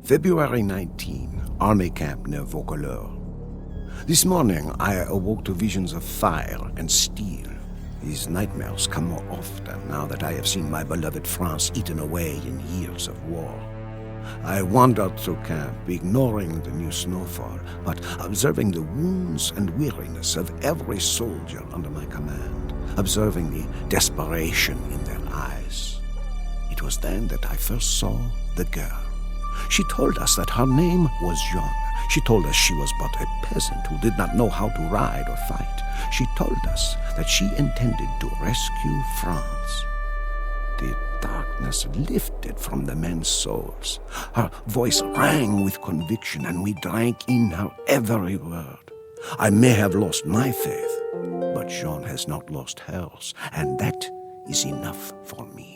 February 19, Army Camp near Vaucouleurs. This morning, I awoke to visions of fire and steel. These nightmares come more often now that I have seen my beloved France eaten away in years of war. I wandered through camp, ignoring the new snowfall, but observing the wounds and weariness of every soldier under my command, observing the desperation in their eyes. It was then that I first saw the girl. She told us that her name was Joan. She told us she was but a peasant who did not know how to ride or fight. She told us that she intended to rescue France. The darkness lifted from the men's souls. Her voice rang with conviction, and we drank in her every word. I may have lost my faith, but Joan has not lost hers, and that is enough for me.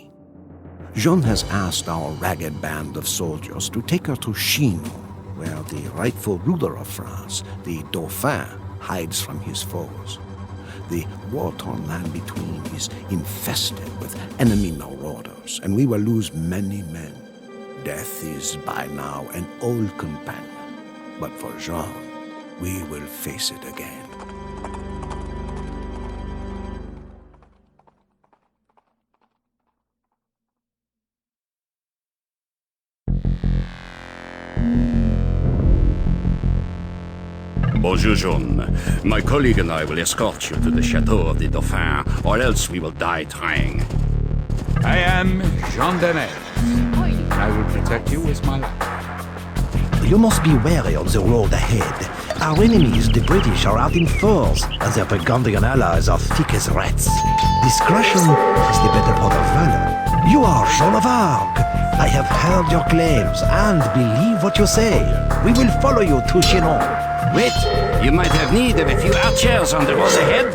Joan has asked our ragged band of soldiers to take her to Chinon, where the rightful ruler of France, the Dauphin, hides from his foes. The war-torn land between is infested with enemy marauders, and we will lose many men. Death is by now an old companion, but for Jean, we will face it again. Bonjour, Joan. My colleague and I will escort you to the Château of the Dauphin, or else we will die trying. I am Jean de Metz. I will protect you with my life. You must be wary on the road ahead. Our enemies, the British, are out in force, and their Burgundian allies are thick as rats. Discretion is the better part of valor. You are Joan of Arc. I have heard your claims, and believe what you say. We will follow you to Chinon. Wait, you might have need of a few archers on the road ahead.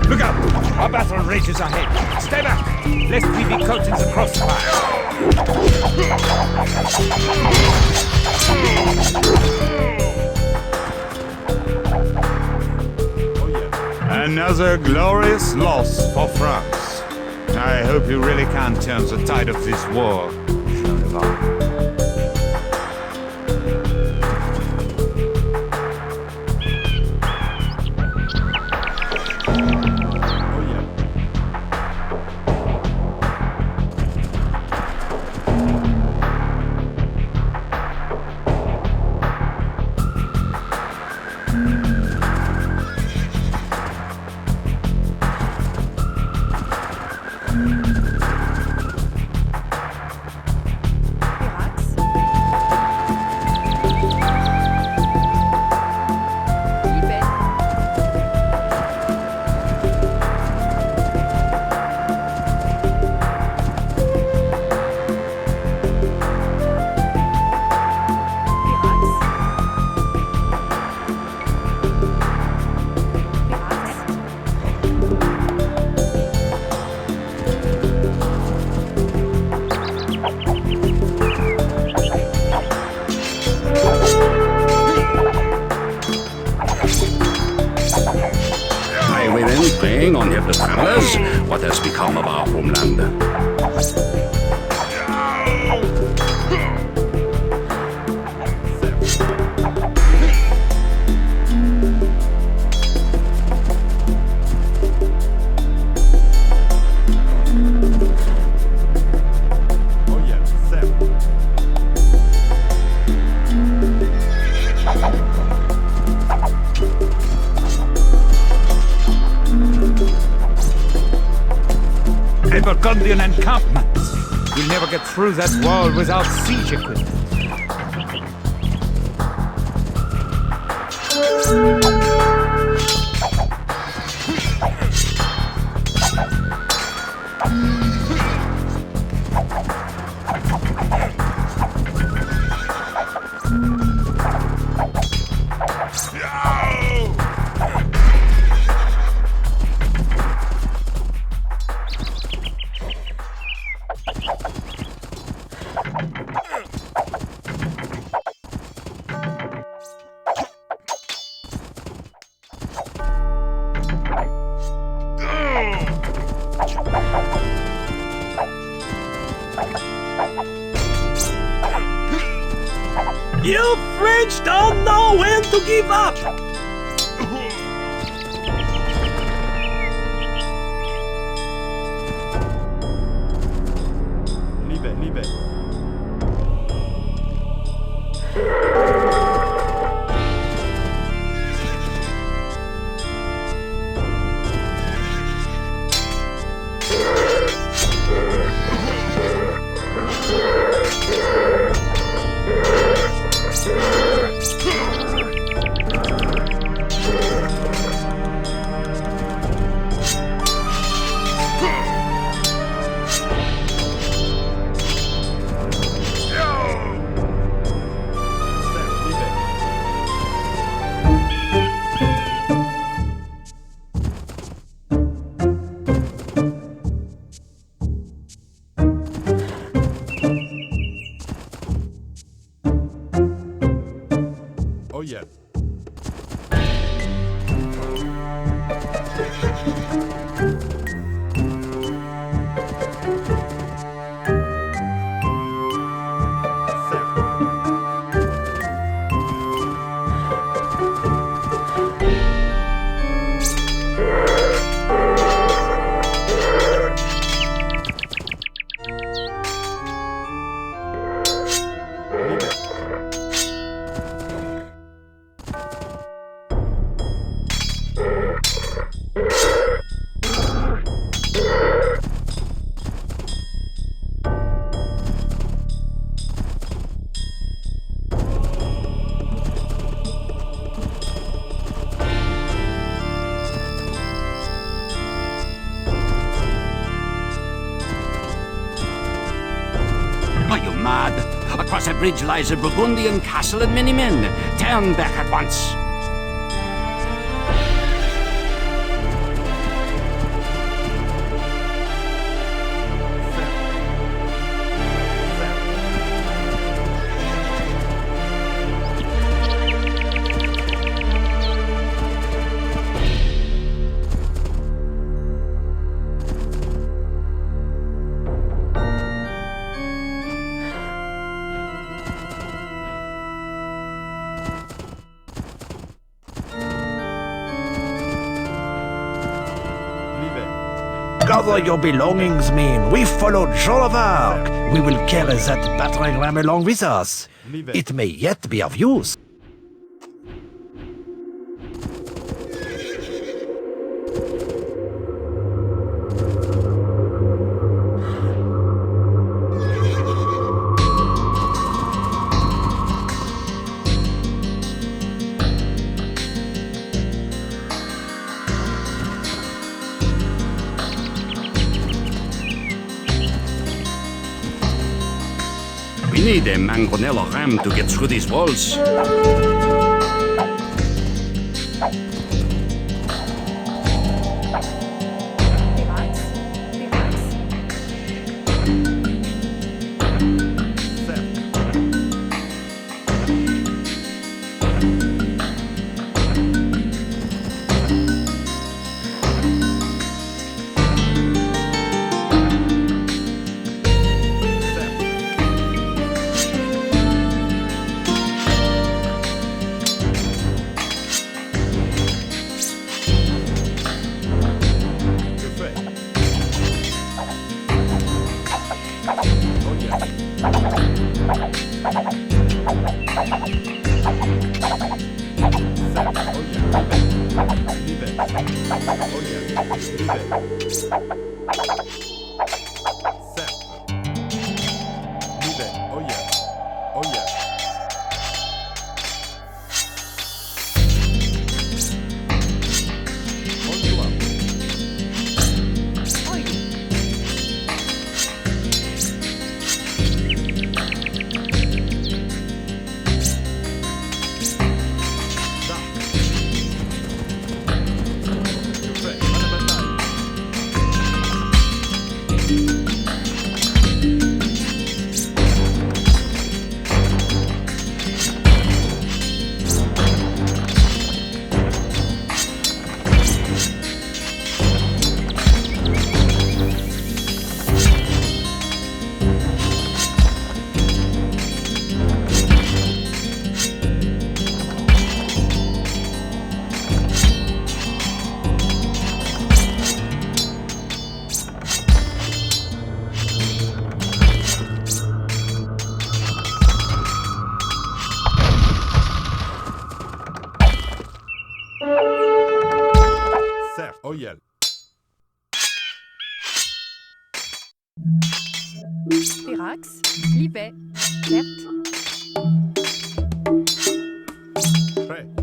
Look out! Our battle rages ahead. Stay back, lest we be caught in the crossfire. Another glorious loss for France. I hope you really can turn the tide of this war, Joan of Arc. On here, the travelers, what has become of our homeland? Burgundian encampment. You'll never get through that wall without siege equipment. You French don't know when to give up! Leave it. Oh yeah. Are you mad? Across a bridge lies a Burgundian castle and many men. Turn back at once. Gather your belongings, men. We follow Joan of Arc. We will carry that battering ram along with us. It may yet be of use. We need a mangonella ram to get through these walls. Oyel. Spirax, Libet, Verte. Prêt.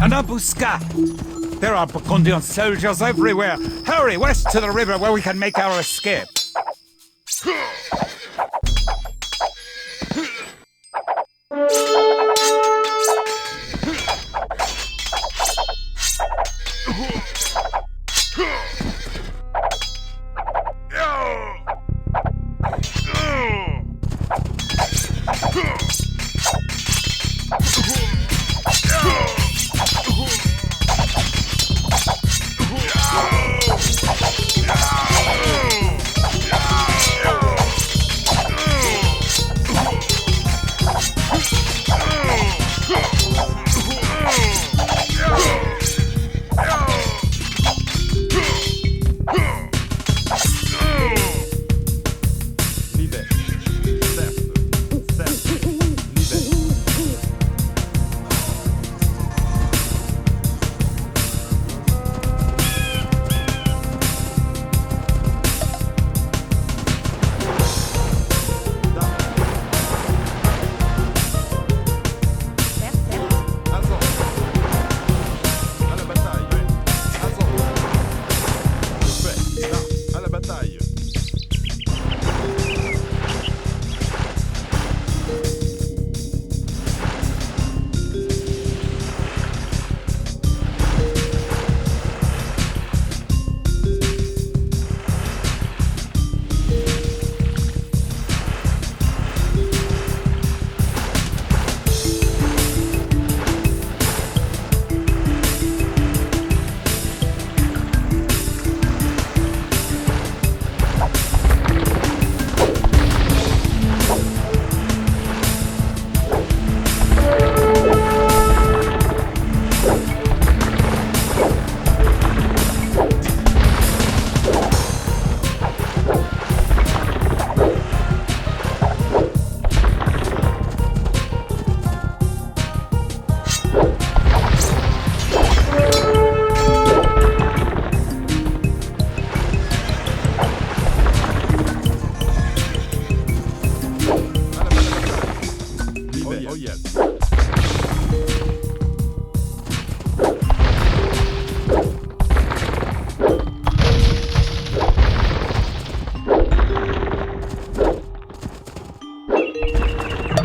An ambuscade! There are Burgundian soldiers everywhere! Hurry, west to the river where we can make our escape!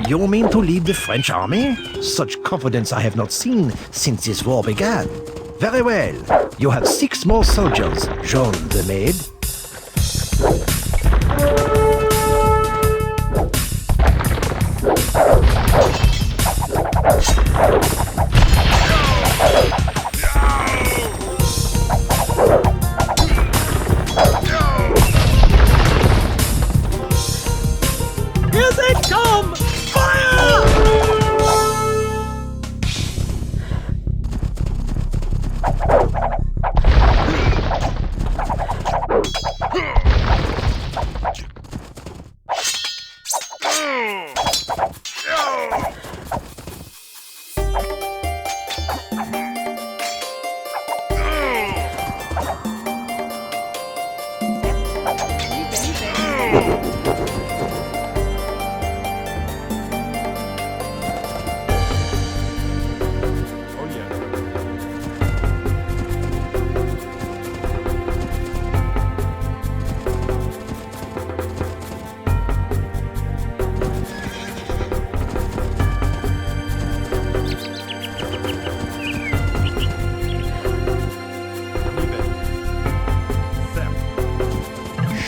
You mean to lead the French army? Such confidence I have not seen since this war began. Very well. You have 6 more soldiers, Joan the maid. Here they come! Fire!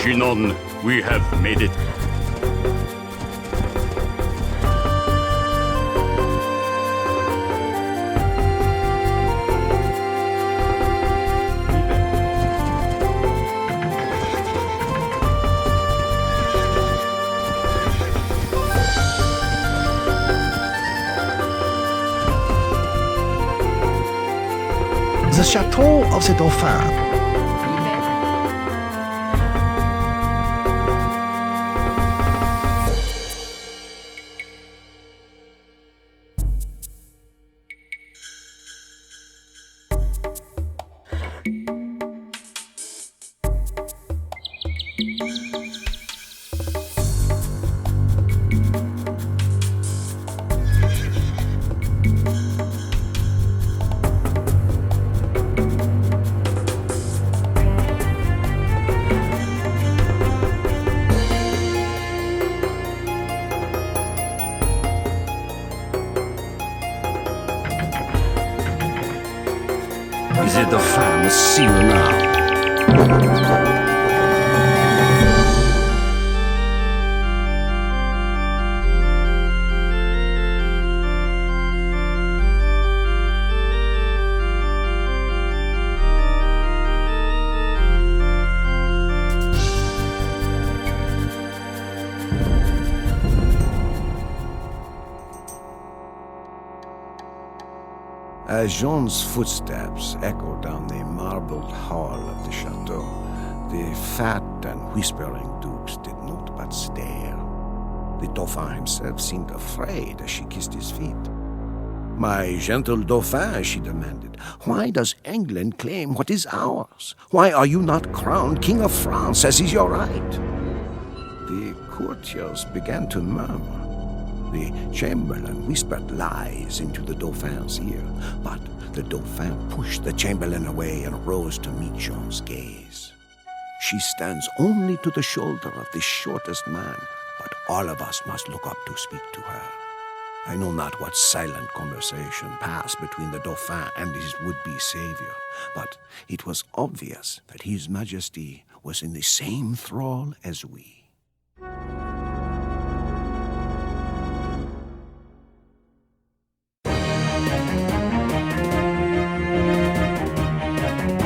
Chinon, we have made it. The Château of the Dauphin. The Dauphin must see you now. As Jean's footsteps echoed down the marbled hall of the chateau, the fat and whispering dukes did not but stare. The Dauphin himself seemed afraid as she kissed his feet. "My gentle Dauphin," she demanded, "why does England claim what is ours? Why are you not crowned King of France, as is your right?" The courtiers began to murmur. The chamberlain whispered lies into the Dauphin's ear, but the Dauphin pushed the chamberlain away and rose to meet Jean's gaze. "She stands only to the shoulder of the shortest man, but all of us must look up to speak to her." I know not what silent conversation passed between the Dauphin and his would-be savior, but it was obvious that His Majesty was in the same thrall as we.